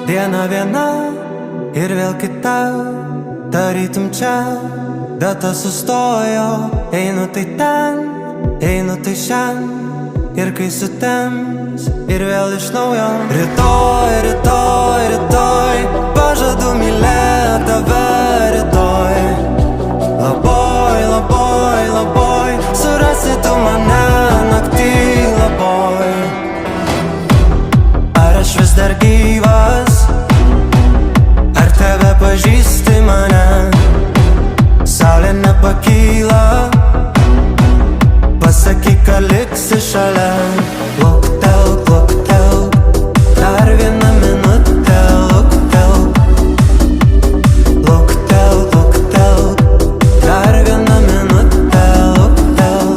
Diena viena ir vėl kita, tarytum čia data sustojo. Einu tai ten, einu tai šen, ir kai sutems ir vėl iš naujo. Rytoj, rytoj, rytoj, pažadu mylėt tave rytoj. Labai, labai, labai, surasi tu mane naktį labai. Ar aš vis dar gyvas, ar tave pažįsti mane? Saulė nepakyla, pasakyk, kad liksi šalia.